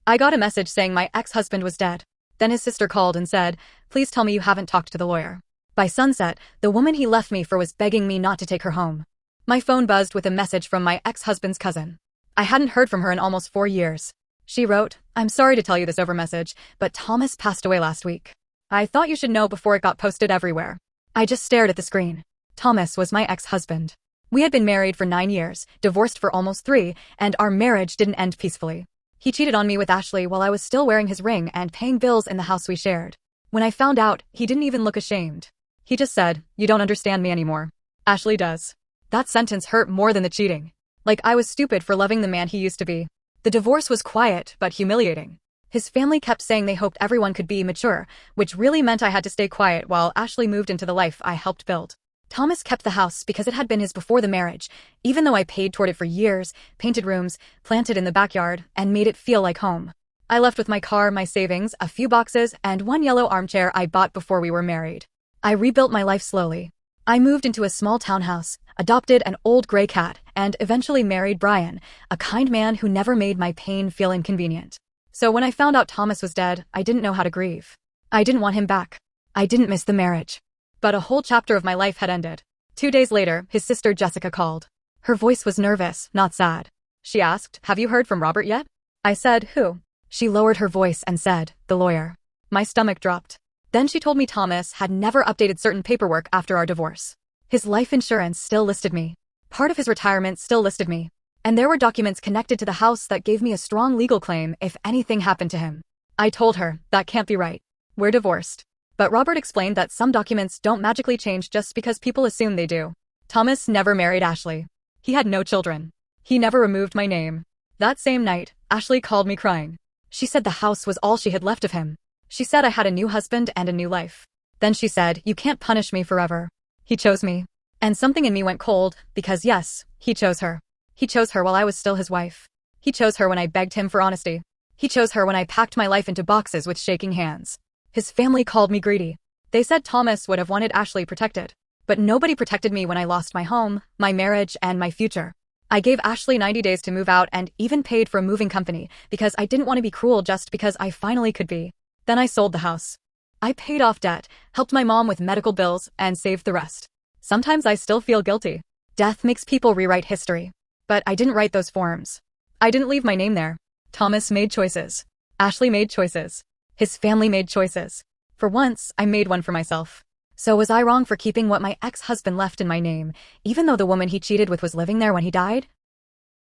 I got a message saying my ex-husband was dead. Then his sister called and said, "Please tell me you haven't talked to the lawyer." By sunset, the woman he left me for was begging me not to take her home. My phone buzzed with a message from my ex-husband's cousin. I hadn't heard from her in almost 4 years. She wrote, "I'm sorry to tell you this over message, but Thomas passed away last week. I thought you should know before it got posted everywhere." I just stared at the screen. Thomas was my ex-husband. We had been married for 9 years, divorced for almost 3, and our marriage didn't end peacefully. He cheated on me with Ashley while I was still wearing his ring and paying bills in the house we shared. When I found out, he didn't even look ashamed. He just said, "You don't understand me anymore. Ashley does." That sentence hurt more than the cheating. Like I was stupid for loving the man he used to be. The divorce was quiet, but humiliating. His family kept saying they hoped everyone could be mature, which really meant I had to stay quiet while Ashley moved into the life I helped build. Thomas kept the house because it had been his before the marriage, even though I paid toward it for years, painted rooms, planted in the backyard, and made it feel like home. I left with my car, my savings, a few boxes, and one yellow armchair I bought before we were married. I rebuilt my life slowly. I moved into a small townhouse, adopted an old gray cat, and eventually married Brian, a kind man who never made my pain feel inconvenient. So when I found out Thomas was dead, I didn't know how to grieve. I didn't want him back. I didn't miss the marriage. But a whole chapter of my life had ended. 2 days later, his sister Jessica called. Her voice was nervous, not sad. She asked, "Have you heard from Robert yet?" I said, "Who?" She lowered her voice and said, "The lawyer." My stomach dropped. Then she told me Thomas had never updated certain paperwork after our divorce. His life insurance still listed me. Part of his retirement still listed me. And there were documents connected to the house that gave me a strong legal claim if anything happened to him. I told her, "That can't be right. We're divorced." But Robert explained that some documents don't magically change just because people assume they do. Thomas never married Ashley. He had no children. He never removed my name. That same night, Ashley called me crying. She said the house was all she had left of him. She said I had a new husband and a new life. Then she said, "You can't punish me forever. He chose me." And something in me went cold, because yes, he chose her. He chose her while I was still his wife. He chose her when I begged him for honesty. He chose her when I packed my life into boxes with shaking hands. His family called me greedy. They said Thomas would have wanted Ashley protected. But nobody protected me when I lost my home, my marriage, and my future. I gave Ashley 90 days to move out and even paid for a moving company because I didn't want to be cruel just because I finally could be. Then I sold the house. I paid off debt, helped my mom with medical bills, and saved the rest. Sometimes I still feel guilty. Death makes people rewrite history. But I didn't write those forms. I didn't leave my name there. Thomas made choices. Ashley made choices. His family made choices. For once, I made one for myself. So was I wrong for keeping what my ex-husband left in my name, even though the woman he cheated with was living there when he died?